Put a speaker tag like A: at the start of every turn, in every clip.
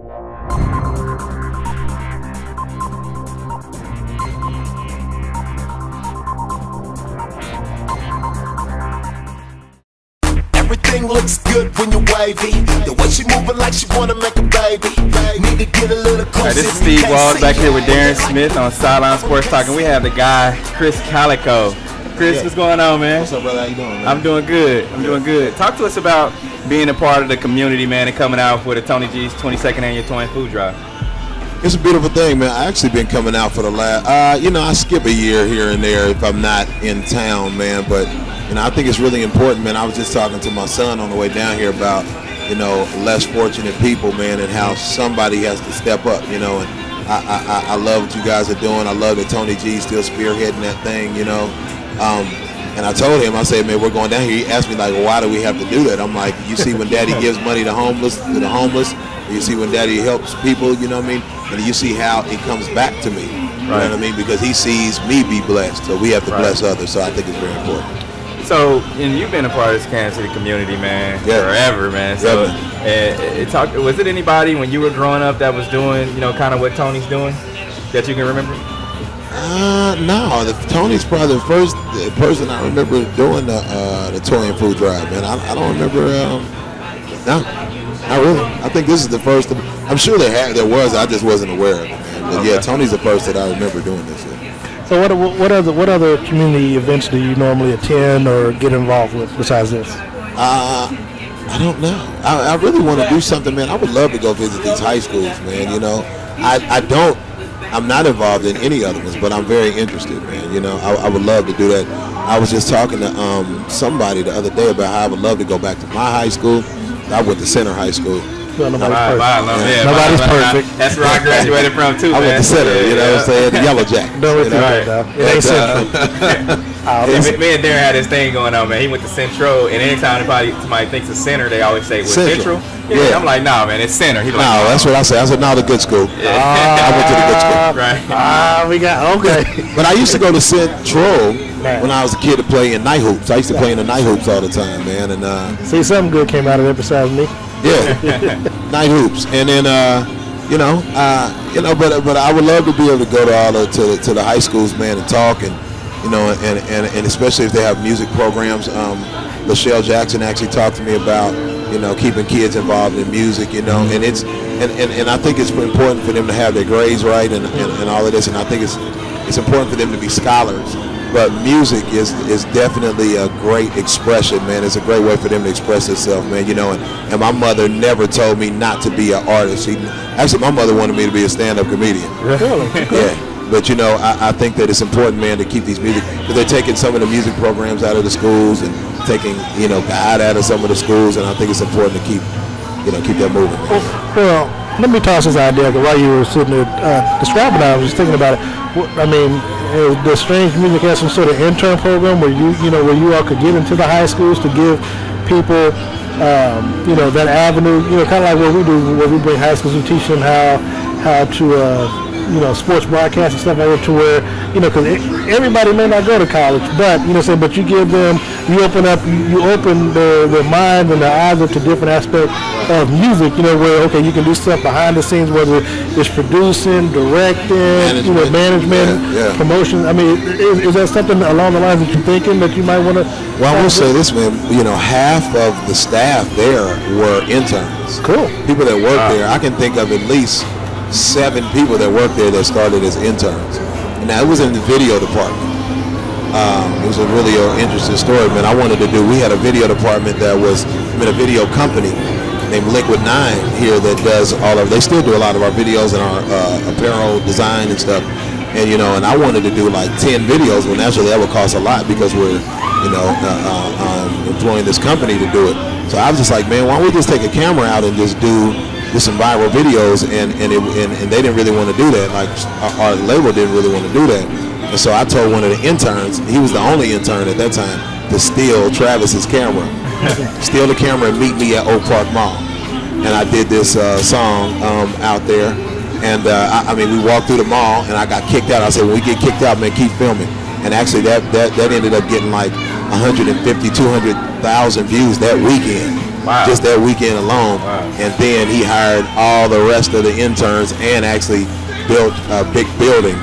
A: Everything looks good when you're wavy. The way she moving like she wanna make a baby. Need to get a little closer.
B: This is Steve Walls back here with Darren Smith on Sideline Sports Talk, and we have the guy Krizz Kaliko. Krizz, what's going on, man?
C: What's up, brother? How you doing, man?
B: I'm doing good. I'm doing good. Talk to us about being a part of the community, man, and coming out for the Tony G's 22nd annual Toy and Food Drive.
C: It's a beautiful thing, man. I actually been coming out for the last, you know, I skip a year here and there if I'm not in town, man. But, you know, I think it's really important, man. I was just talking to my son on the way down here about, you know, less fortunate people, man, and how somebody has to step up, you know. And I love what you guys are doing. I love that Tony G's still spearheading that thing, you know. And I told him, I said, man, we're going down here. He asked me, like, well, why do we have to do that? I'm like, you see when Daddy gives money to the homeless, you see when Daddy helps people, you know what I mean? And you see how it comes back to me, you know what I mean? Because he sees me be blessed, so we have to bless others, so I think it's very important.
B: So, and you've been a part of this Kansas City community, man, forever, man. So, was it anybody when you were growing up that was doing, you know, kind of what Tony's doing that you can remember?
C: No, Tony's probably the first person I remember doing the Toy and Food Drive, man. I don't remember, no, not really. I think this is the first. I'm sure there was, I just wasn't aware of it, man. But yeah, Tony's the first that I remember doing this.
D: So what other community events do you normally attend or get involved with besides this?
C: I don't know. I really want to do something, man. I would love to go visit these high schools, man. You know, I'm not involved in any other ones, but I'm very interested, man. You know, I would love to do that. I was just talking to somebody the other day about how I would love to go back to my high school. I went to Center High School.
D: Well, nobody's
C: nobody's perfect.
B: That's where I graduated from too, man.
C: I went to Center, you know what I'm saying? The Yellow Jackets.
D: No, it's it ain't Central.
B: Me and Darren had this thing going on, man. He went to Central, and anytime somebody thinks of Center, they always say, Central? Yeah. I'm like, nah, man, it's Center. He's like,
C: no, that's what I said. I said, no, the good school. I went to the good school.
B: Right.
D: We got, okay.
C: But I used to go to Central when I was a kid to play in night hoops. I used to play in the night hoops all the time, man. And
D: see, something good came out of it besides me.
C: Yeah, night hoops, and then but I would love to be able to go to all to the high schools, man, and talk, and you know, and especially if they have music programs. Lachelle Jackson actually talked to me about, you know, keeping kids involved in music, you know, and it's and I think it's important for them to have their grades right and all of this, and I think it's important for them to be scholars. But music is definitely a great expression, man. It's a great way for them to express themselves, man. You know, and my mother never told me not to be an artist. Actually, my mother wanted me to be a stand-up comedian.
D: Really?
C: Yeah. But you know, I think that it's important, man, to keep these music, because they're taking some of the music programs out of the schools and taking, you know, God out of some of the schools, and I think it's important to keep that moving, man.
D: Well, let me toss this idea, because while you were sitting there describing it, I was just thinking about it. I mean, does Strange Music have some sort of intern program where where you all could get into the high schools to give people, you know, that avenue, you know, kind of like what we do, where we bring high schools and teach them how to, you know, sports broadcast and stuff like that, to where, you know, because everybody may not go to college, but, you know, but you give them, you open their mind and their eyes up to different aspects of music, you know, where, okay, you can do stuff behind the scenes, whether it's producing, directing, you know, management, promotion. I mean, is that something along the lines that you're thinking that you might want to?
C: Well, I will say this, man, you know, half of the staff there were interns.
D: Cool.
C: People that work there. I can think of at least 7 people that worked there that started as interns. And now it was in the video department. It was a really interesting story, man. We had a video department that was, a video company named Liquid 9 here that does they still do a lot of our videos and our apparel design and stuff. And, you know, and I wanted to do like 10 videos, when naturally that would cost a lot because we're, you know, employing this company to do it. So I was just like, man, why don't we just take a camera out and just do some viral videos, and they didn't really want to do that. Like our label didn't really want to do that, and so I told one of the interns, he was the only intern at that time, to steal Travis's camera, steal the camera and meet me at Oak Park Mall, and I did this song out there, and I mean, we walked through the mall, and I got kicked out. I said, when we get kicked out, man, keep filming, and actually that ended up getting like 150, 200,000 views that weekend. just that weekend alone. And then he hired all the rest of the interns and actually built a big building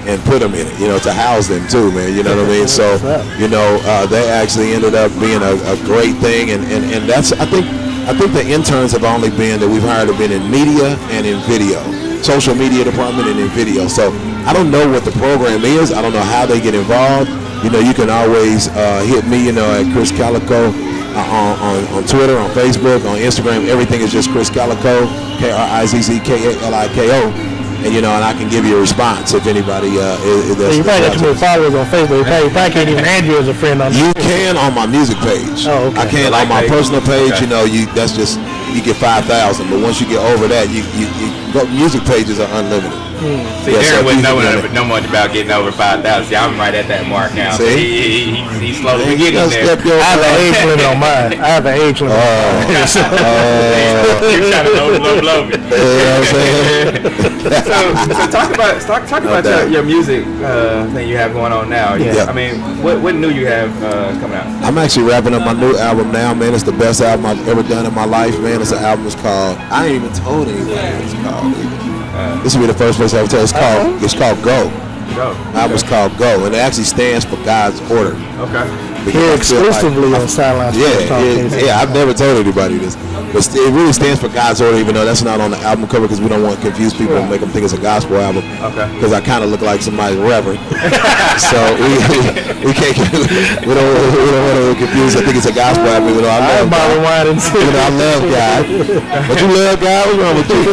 C: and put them in it, you know, to house them too, man. You know what I mean? So, you know, they actually ended up being a great thing, and that's I think the interns have only been that we've hired have been in media and in video, social media department and in video. So I don't know what the program is. I don't know how they get involved. You know, you can always hit me, you know, at Krizz Kaliko on Twitter, on Facebook, on Instagram. Everything is just Krizz Kaliko, KRIZZKALIKO. And you know, and I can give you a response if anybody is.
D: So you probably got too many followers on Facebook. You probably can't even add you as a friend on.
C: You can on my music page.
D: Oh, okay.
C: I can on my personal page. You know, that's just you get 5,000. But once you get over that, you music pages are unlimited.
B: See, Darren wouldn't know much about getting over 5,000. See, I'm right at that mark now.
C: See?
B: He's slowly getting there.
D: I have an age limit on mine.
B: You're trying to blow me.
C: You know what I'm saying?
B: So talk about your music thing you have going on now.
C: Yeah.
B: I mean, what new you have coming out?
C: I'm actually wrapping up my new album now, man. It's the best album I've ever done in my life, man. It's an album. It's called. I ain't even told anybody what it's called. This will be the first place I ever tell. It's called Go.
B: Go.
C: The album's called Go, and it actually stands for God's Order.
B: Okay.
D: Here exclusively on Sideline.
C: Yeah, I've never told anybody this, but it really stands for God's Order, even though that's not on the album cover because we don't want to confuse people and make them think it's a gospel album.
B: Okay.
C: Because I kind of look like somebody's reverend, so we can't. We don't want to confuse. I think it's a gospel album. Even though I love God. I love God, but you love God. What's wrong with you?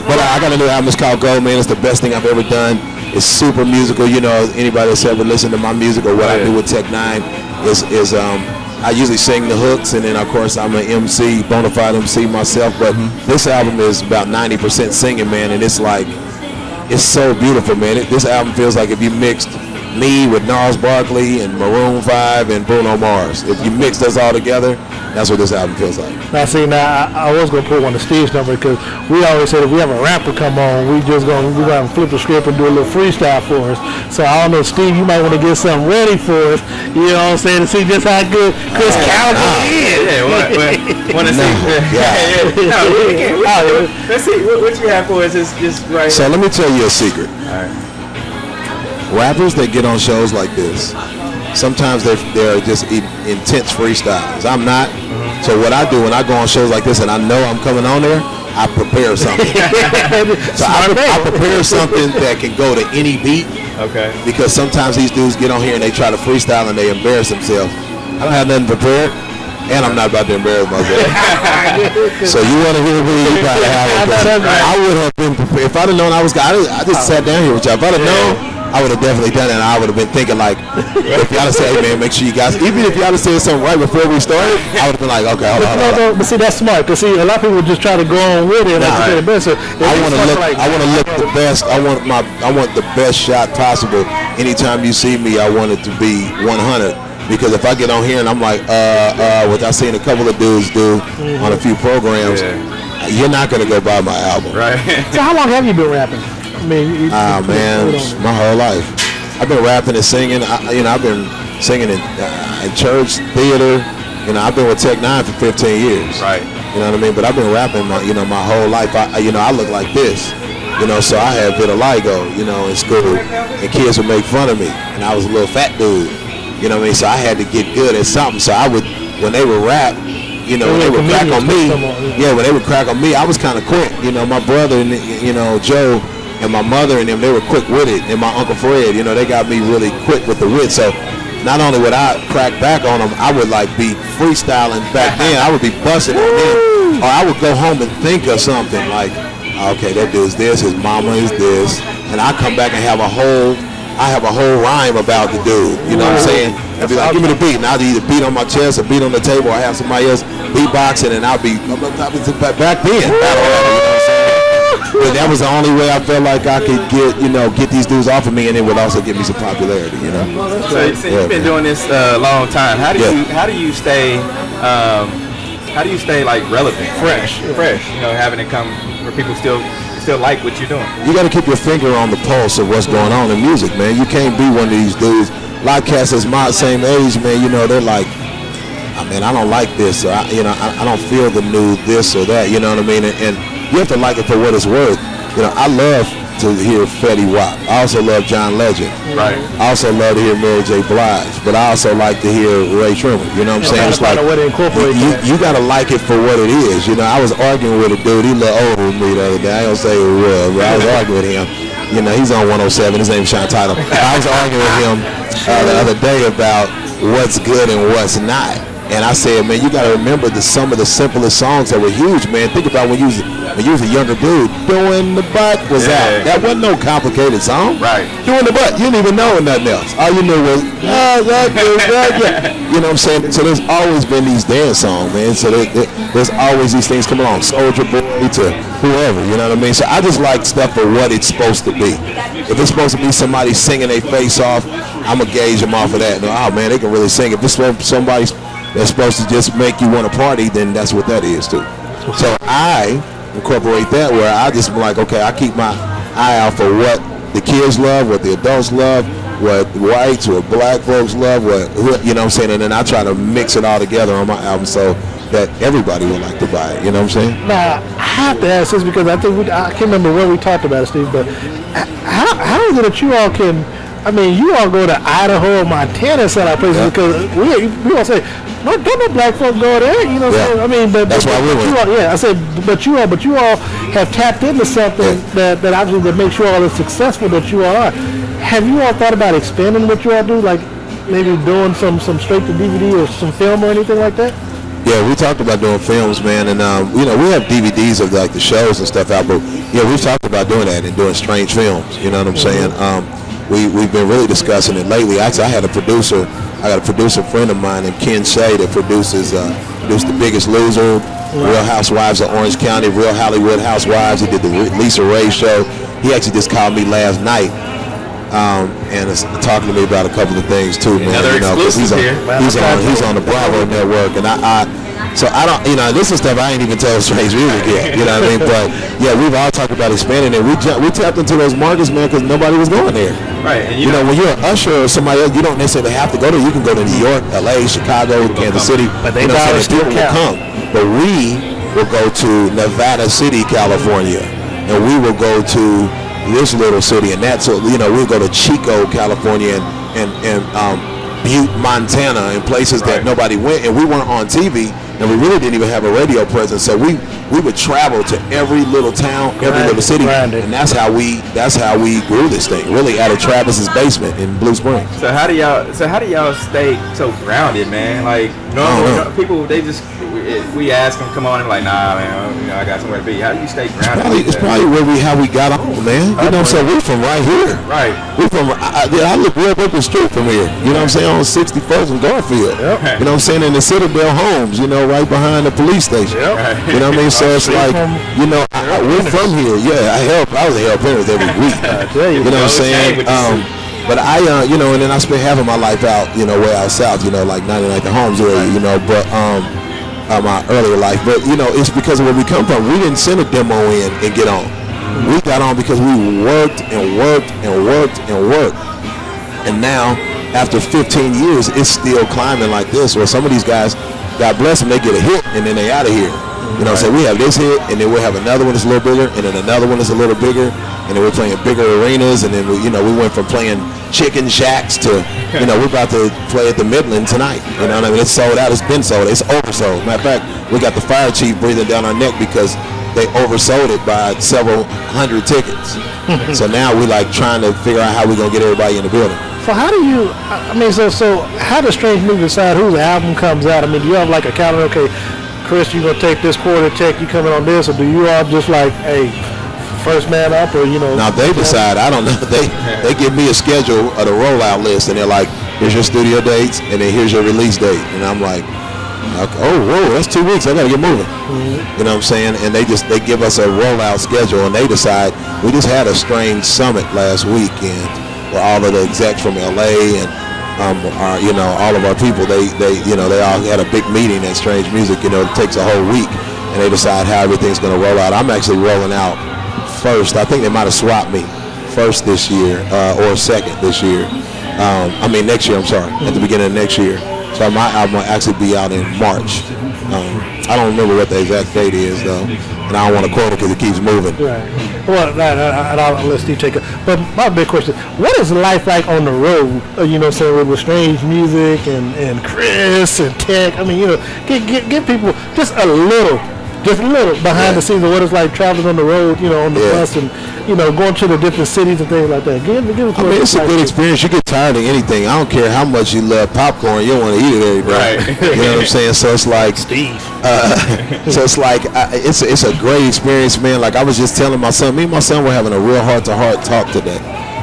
C: But I got a new album. It's called Go, man. It's the best thing I've ever done. It's super musical. You know, anybody that's ever listened to my music or what I do with Tech Nine is I usually sing the hooks, and then of course I'm an MC, bona fide MC myself. But this album is about 90% singing, man, and it's like it's so beautiful, man. This album feels like if you mixed me with Gnarls Barkley and Maroon 5 and Bruno Mars. If you mix those all together, that's what this album feels like.
D: Now, see, I was gonna put one of Steve's number because we always said if we have a rapper come on, we're gonna flip the script and do a little freestyle for us. So I don't know, Steve, you might want to get something ready for us. You know what I'm saying, to see just how good Krizz Kaliko is.
B: Yeah, want to see? Let's see what you have for us. Just right.
C: So let me tell you a secret.
B: All right.
C: Rappers that get on shows like this, sometimes they're just intense freestyles. I'm not. So what I do when I go on shows like this and I know I'm coming on there, I prepare something. So I prepare something that can go to any beat.
B: Okay. Because
C: sometimes these dudes get on here and they try to freestyle and they embarrass themselves. I don't have nothing prepared. And I'm not about to embarrass myself. So you want to hear me? You got to have it. I would have been prepared. If I'd have known I just sat down here with y'all. If I'd have known, I would have definitely done it. And I would have been thinking like, if y'all have said, hey man, make sure you guys, even if y'all have said something right before we started, I would have been like, okay, hold on.
D: But see, that's smart. Because see, a lot of people just try to go on with it.
C: I want to look the best. I want the best shot possible. Anytime you see me, I want it to be 100. Because if I get on here and I'm like, what I've seen a couple of dudes do on a few programs, you're not going to go buy my album.
B: Right.
D: So how long have you been rapping? I mean,
C: man, my whole life. I've been rapping and singing. I've been singing in church, theater. I've been with Tech Nine for 15 years.
B: Right.
C: You know what I mean? But I've been rapping my whole life. I look like this. So I had vitiligo, in school, and kids would make fun of me, and I was a little fat dude. You know what I mean? So I had to get good at something. So I would, when they would rap, when they would crack on me, when they would crack on me, I was kind of quick. My brother and, Joe and my mother and them, they were quick with it. And my Uncle Fred, they got me really quick with the wit. So not only would I crack back on them, I would be freestyling back then. I would be busting on them. Or I would go home and think of something like, okay, that dude's this, his mama is this. And I come back and have a whole rhyme about the dude, you know what I'm saying? I'd be like, give me the beat, and I'll either beat on my chest or beat on the table, or I have somebody else beatboxing, and I'll be back then. But that was the only way I felt like I could get these dudes off of me, and it would also give me some popularity,
B: So you've been doing this a long time. How do you stay like relevant, fresh? Having it come where people still like what you're doing.
C: You got to keep your finger on the pulse of what's going on in music, man. You can't be one of these dudes. A lot of cats that's my same age, man. They're like mean, I don't like this, or I don't feel the new this or that. You know what I mean? And you have to like it for what it's worth. I love to hear Fetty Wap. I also love John Legend.
B: Right.
C: I also love to hear Mary J. Blige, but I also like to hear Ray Trimmer. You know what I'm saying? It's like you gotta like it for what it is. I was arguing with a dude. He a little older than me the other day. I ain't gonna say who it was, but I was arguing with him. He's on 107. His name's Sean Tyler. I was arguing with him the other day about what's good and what's not. And I said, man, you got to remember some of the simplest songs that were huge, man. Think about when you was a younger dude. Doing the Butt was out. That wasn't no complicated song.
B: Right.
C: Doing the Butt. You didn't even know nothing else. All you knew was, you know what I'm saying? So there's always been these dance songs, man. So there's always these things coming along. Soulja Boy to whoever, you know what I mean? So I just like stuff for what it's supposed to be. If it's supposed to be somebody singing their face off, I'm going to gauge them off of that. Oh, man, they can really sing. If it's somebody that's supposed to just make you want to party, then that's what that is too. So I incorporate that where I just be like, okay, I keep my eye out for what the kids love, what the adults love, what whites or black folks love, you know what I'm saying, and then I try to mix it all together on my album so that everybody would like to buy it. You know what I'm saying?
D: Now I have to ask this because I think I can't remember where we talked about it, Steve, but how is it that you all can? I mean, you all go to Idaho or Montana and sell out places because we all say, no, don't no black folks go there. You know what I'm saying? I mean,
C: that's why we went.
D: I said, but you all have tapped into something that obviously that makes you all as successful that you all are. Have you all thought about expanding what you all do, like maybe doing some straight to DVD or some film or anything like that?
C: Yeah, we talked about doing films, man, and we have DVDs of like the shows and stuff out, but we've talked about doing that and doing strange films. You know what I'm saying? We've been really discussing it lately. Actually, I got a producer friend of mine named Ken Shea that produced The Biggest Loser, Real Housewives of Orange County, Real Hollywood Housewives. He did the Lisa Ray show. He actually just called me last night and is talking to me about a couple of things too, man.
B: Another exclusive here.
C: He's on the Bravo network, and so I don't, this is stuff I ain't even tell Strange Music yet, you know what I mean? But yeah, we've all talked about expanding it. We tapped into those markets, man, because nobody was going there.
B: Right. And
C: you know, when you're an usher or somebody else, you don't necessarily have to go there. You can go to New York, LA, Chicago, Kansas City. But they people will come. But we will go to Nevada City, California, and we will go to this little city, and that's, we'll go to Chico, California, and Butte, Montana, and places that nobody went, and we weren't on TV, and we really didn't even have a radio presence. So we would travel to every little town, every little city, and that's how we grew this thing, really out of Travis's basement in Blue Springs.
B: So how do y'all stay so grounded, man? Like normally people, we ask them, come on, and like, nah, man, I got somewhere to be. How do you stay grounded?
C: It's probably how we got on, man. You know what I'm saying? We're from right here.
B: Right.
C: We're from, I look real up the street from here. You know what I'm saying? On 61st and Garfield.
B: Yep.
C: You know what I'm saying? In the Citadel Homes, right behind the police station.
B: Yep. Right.
C: You know what I mean? So it's like, we're from here. Yeah, I was a help parents every week. You know what I'm saying? But and then I spent half of my life out, way out south, like 99 the Homes area, but my earlier life. But, it's because of where we come from. We didn't send a demo in and get on. We got on because we worked and worked and worked and worked. And now, after 15 years, it's still climbing like this, where some of these guys, God bless them, they get a hit and then they out of here. So we have this hit, and then we'll have another one that's a little bigger, and then another one that's a little bigger, and then we're playing bigger arenas, and then we went from playing chicken shacks to, we're about to play at the Midland tonight. You know what I mean? It's sold out. It's been sold. It's oversold. Matter of fact, we got the fire chief breathing down our neck because they oversold it by several hundred tickets. So now we're like trying to figure out how we're gonna get everybody in the building.
D: So how do you? So how does Strange Music decide whose album comes out? I mean, do you have like a calendar? Okay, Chris, you gonna take this quarter check, you coming on this, or do you all just like, hey, first man up, or
C: Now they decide. I don't know. They give me a schedule of the rollout list, and they're like, here's your studio dates, and then here's your release date, and I'm like, oh, whoa, that's 2 weeks. I gotta get moving. You know what I'm saying? And they give us a rollout schedule, and they decide. We just had a Strange Summit last weekend where all of the execs from LA and all of our people, they all had a big meeting at Strange Music. It takes a whole week, and they decide how everything's going to roll out. I'm actually rolling out first. I think they might have swapped me first this year or second this year. Next year. I'm sorry, at the beginning of next year. So my album will actually be out in March. I don't remember what the exact date is though, and I don't want to quote it because it keeps moving.
D: Right. Well, I'll let Steve take it. But my big question: what is life like on the road? You know, what I'm saying with strange music and Krizz and Tech. I mean, you know, give people just a little behind the scenes of what it's like traveling on the road. You know, on the bus and going to the different cities and things like that. Give us. I
C: mean, it's a good experience. You get tired of anything. I don't care how much you love popcorn. You don't want to eat it every day.
B: Right.
C: You know what I'm saying? So it's like
D: Steve.
C: So it's like it's a great experience, man. Like I was just telling my son, me and my son were having a real heart-to-heart talk today.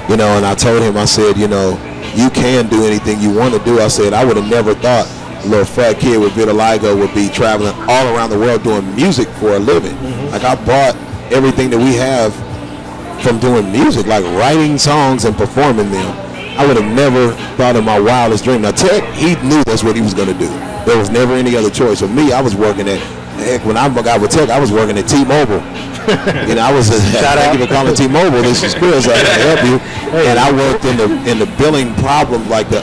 C: You know, and I told him, I said, you know, you can do anything you want to do. I said, I would have never thought a little fat kid with vitiligo would be traveling all around the world doing music for a living. Like I bought everything that we have from doing music, like writing songs and performing them. I would have never thought in my wildest dream. Now Tech, he knew that's what he was going to do. There was never any other choice. For me, I was working at, heck, when I got with Tech, I was working at T-Mobile. You know, I was thank you for calling T-Mobile. This is Krizz. I can help you. And I worked in the billing problem, like the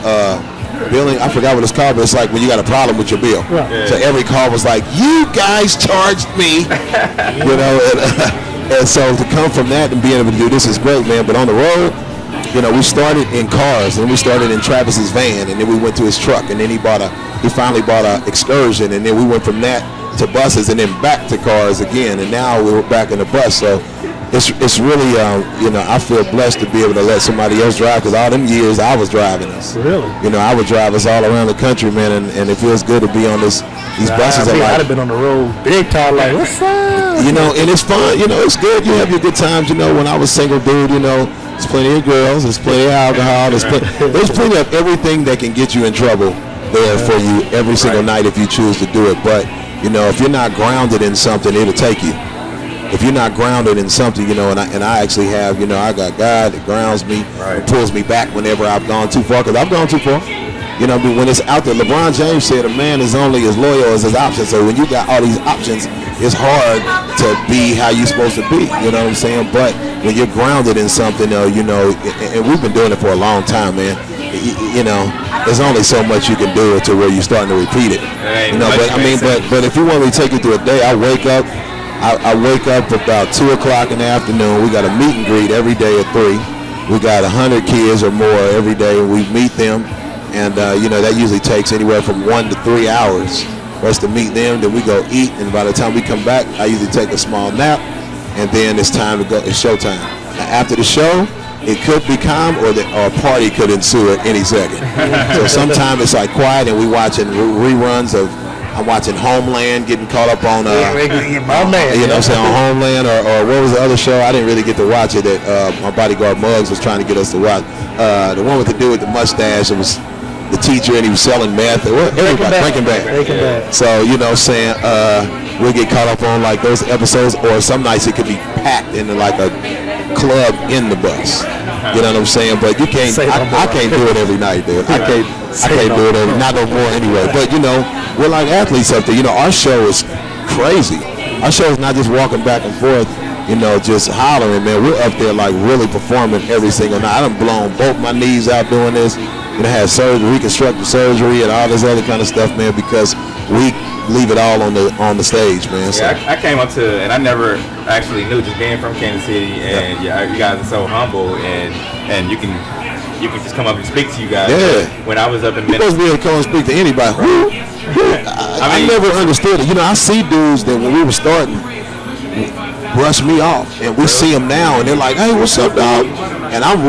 C: billing. I forgot what it's called, but it's like when you got a problem with your bill. So every call was like, "You guys charged me," you know. And so to come from that and being able to do this is great, man. But on the road, you know, we started in cars, and we started in Travis's van, and then we went to his truck, and then he finally bought a Excursion, and then we went from that to buses, and then back to cars again, and now we're back in the bus. So it's really, you know, I feel blessed to be able to let somebody else drive, because all them years I was driving us.
D: Really?
C: You know, I would drive us all around the country, man, and it feels good to be on these buses.
D: I'd have been on the road big time, like, what's up?
C: You know, and it's fun. You know, it's good. You have your good times. You know, when I was single dude, you know, there's plenty of girls, there's plenty of alcohol, there's plenty of everything that can get you in trouble there for you every single night if you choose to do it. But, you know, if you're not grounded in something, it'll take you. If you're not grounded in something, you know, and I actually have, you know, I got God that grounds me, and pulls me back whenever I've gone too far, because I've gone too far. You know, but when it's out there, LeBron James said a man is only as loyal as his options. So when you got all these options, it's hard to be how you're supposed to be. You know what I'm saying? But when you're grounded in something, you know, and we've been doing it for a long time, man. You know, there's only so much you can do to where you're starting to repeat it. You know, but I mean, but if you want me to take you through a day, I wake up about 2 o'clock in the afternoon. We got a meet and greet every day at 3. We got 100 kids or more every day, and we meet them. And, you know, that usually takes anywhere from 1 to 3 hours for us to meet them. Then we go eat, and by the time we come back, I usually take a small nap, and then it's time to go. It's showtime. Now, after the show, it could be calm, or a party could ensue at any second. So sometimes it's like quiet, and we watching reruns of. I'm watching Homeland, getting caught up on, you know what I'm saying, on Homeland, or what was the other show? I didn't really get to watch it that my bodyguard Muggs was trying to get us to watch. The one with the dude with the mustache, it was the teacher, and he was selling meth. Breaking Bad. So, you know what I'm saying, we'll get caught up on like those episodes, or some nights it could be packed into like a club in the bus. You know what I'm saying? But you can't, I can't do it every night, dude. I can't do it not no more anyway. But, you know, we're like athletes up there. You know, our show is crazy. Our show is not just walking back and forth, you know, just hollering, man. We're up there like really performing every single night. I done blown both my knees out doing this. You know, had surgery, reconstructive surgery, and all this other kind of stuff, man, because we leave it all on the stage, man. So.
B: Yeah, I came up to, and I never actually knew, just being from Kansas City, and you guys are so humble, and you can just come up and speak to you guys.
C: Yeah.
B: When I was up in
C: Minnesota, supposed to be able to come and speak to anybody. I never understood it. You know, I see dudes that when we were starting brush me off, and we see them now, and they're like, "Hey, what's up, dog?" And I'm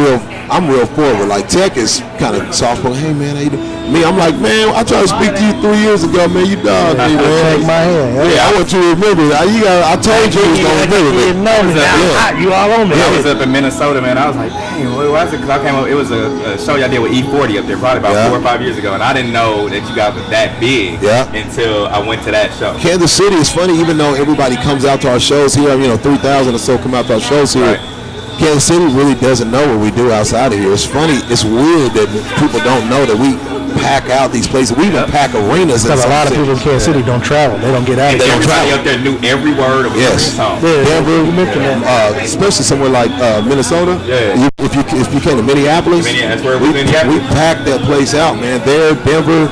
C: real forward. Like Tech is kind of soft, "Hey, man, how you doing?" Me, I'm like, "Man, I tried to speak to you 3 years ago, man. You dog me, man."
D: Shake my hand.
C: Yeah, I want you to remember. I told you was gonna remember me.
D: You all on me.
B: I was up in Minnesota, man. I was like, "Dang, what was it?" Because I came up. It was a show y'all did with E40 up there, probably about 4 or 5 years ago, and I didn't know that you guys were that big until I went to that show.
C: Kansas City is funny, even though everybody comes out to our shows here. You know, 3,000 or so come out to our shows here. Right. Kansas City really doesn't know what we do outside of here. It's funny. It's weird that people don't know that we pack out these places. We even pack arenas.
D: Because a lot of people in Kansas City don't travel. They don't get out.
B: They don't travel. Up there knew every word of every song.
C: Denver, you mentioned that. Especially somewhere like Minnesota. Yeah. If you came to Minneapolis,
B: that's where we
C: packed that place out, man. There, Denver,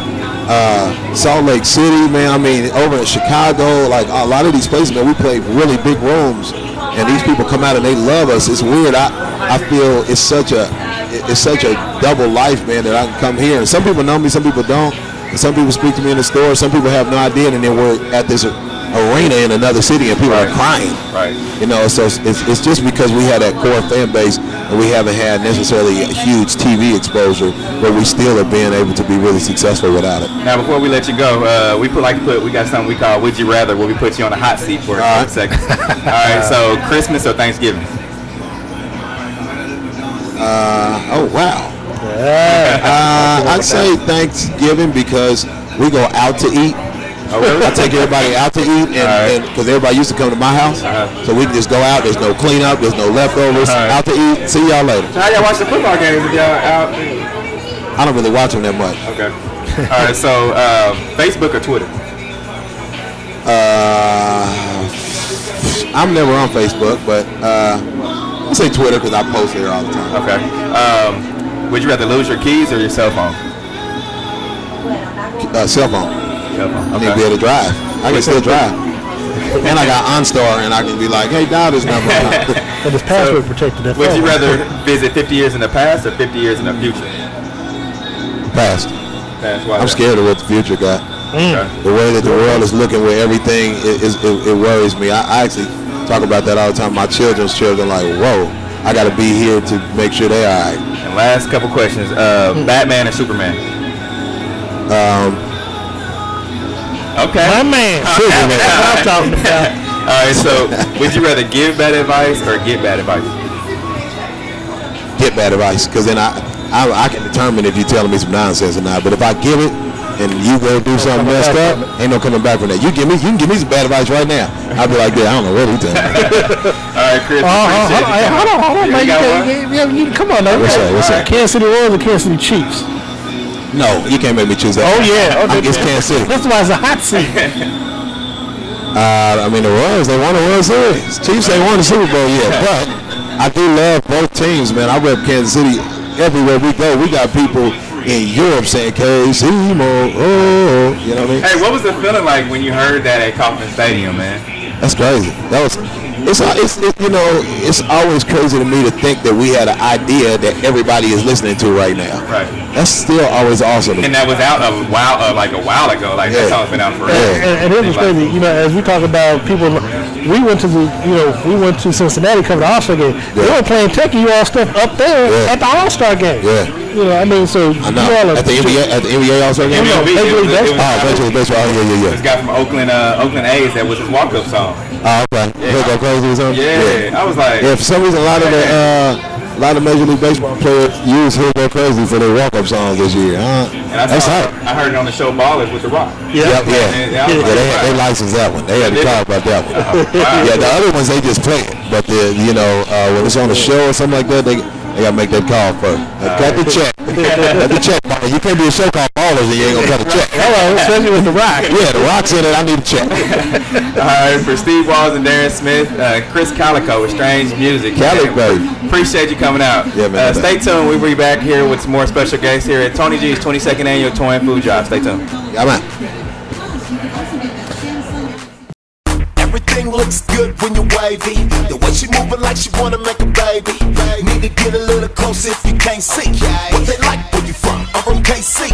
C: Salt Lake City, man. I mean, over in Chicago, like a lot of these places, man, we play really big rooms, and these people come out and they love us. It's weird. I feel it's such a double life, man, that I can come here. And some people know me, some people don't. And some people speak to me in the store. Some people have no idea, and then we're at this arena in another city, and people are crying.
B: Right.
C: You know, so it's just because we had that core fan base, and we haven't had necessarily a huge TV exposure, but we still are being able to be really successful without it.
B: Now, before we let you go, we got something we call Would You Rather, where we put you on the hot seat for a few seconds. All right. So, Christmas or Thanksgiving?
C: Oh wow. I'd say Thanksgiving because we go out to eat.
B: Oh, really?
C: I take everybody out to eat, and because everybody used to come to my house, so we can just go out. There's no cleanup, there's no leftovers. Out to eat. See y'all later.
B: So how y'all watch the football games if y'all out?
C: I don't really watch them that much.
B: Okay. All right. So Facebook or Twitter?
C: I'm never on Facebook, but I say Twitter because I post there all the time.
B: Okay. Would you rather lose your keys or your cell phone?
C: Cell phone. I need to be able to drive. I can still drive. And I got OnStar, and I can be like, hey, dial this number.
D: But it's password protected.
B: Would you rather visit 50 years in the past or 50 years in the future?
C: Past.
B: Why
C: I'm scared of what the future got.
B: Okay.
C: The way that the world is looking with everything, it worries me. I actually talk about that all the time. My children's children like, whoa, I got to be here to make sure they're all right.
B: And last couple questions. Batman or Superman? Okay.
D: My man.
C: Superman.
D: That's what I'm talking about.
B: All right, so would you rather give bad advice or get bad advice?
C: Get bad advice, because then I can determine if you're telling me some nonsense or not. But if I give it and you go do something messed up, ain't no coming back from that. You can give me some bad advice right now. I'll be like, yeah, I don't know what he's telling me.
B: All right, Chris.
D: Hold on, man. Come on, now.
C: What's that?
D: Kansas City Royals or Kansas City Chiefs?
C: No, you can't make me choose that.
D: Oh yeah,
C: it's Kansas City.
D: That's why it's a hot seat.
C: I mean, the Royals, they won the World Series. Chiefs ain't won the Super Bowl yet, but I do love both teams, man. I rep Kansas City everywhere we go. We got people in Europe saying KC, you know what I mean?
B: Hey, what was the feeling like when you heard that at Kauffman Stadium, man?
C: That's crazy. It's always crazy to me to think that we had an idea that everybody is listening to right now.
B: Right.
C: That's still always awesome.
B: And that was out a while ago. Like that song's been out forever.
D: And it was crazy. You know, as we talk about people, we went to Cincinnati covered the All-Star game. They were playing Techie all-stuff up there at the All-Star game.
C: Yeah.
D: You know, I mean, so
C: I know. At the NBA All-Star game.
B: Baseball.
C: Baseball. Yeah.
B: This guy from Oakland A's, that was his walk-up song.
C: Oh, okay. He'll go crazy or something.
B: Yeah. I was like,
C: for some reason, a lot of Major League Baseball players use "He'll Go Crazy" for their walk-up songs this year.
B: I heard it on the show Ballers with The Rock.
C: Yeah. They licensed that one. They had to talk about that one. Yeah, the other ones they just play it, but when it's on a show or something like that, they gotta make that call first. Cut the check. Cut the check. You can't be a show called Ballers and you ain't gonna cut a check.
D: Hello, especially with The Rock.
C: Yeah, The Rock's in it. I need a check.
B: All right, for Steve Walls and Darren Smith, Krizz Kaliko with Strange Music.
C: Cali, baby.
B: Appreciate you coming out.
C: Yeah, man.
B: Stay tuned. We'll be back here with some more special guests here at Tony G's 22nd Annual Toy and Food Drive. Stay tuned.
C: Yeah, man.
A: Everything looks good when you're wavy. The way she moving like she wanna make a baby. Need to get a little closer if you can't see. What they like where you from? I'm from KC.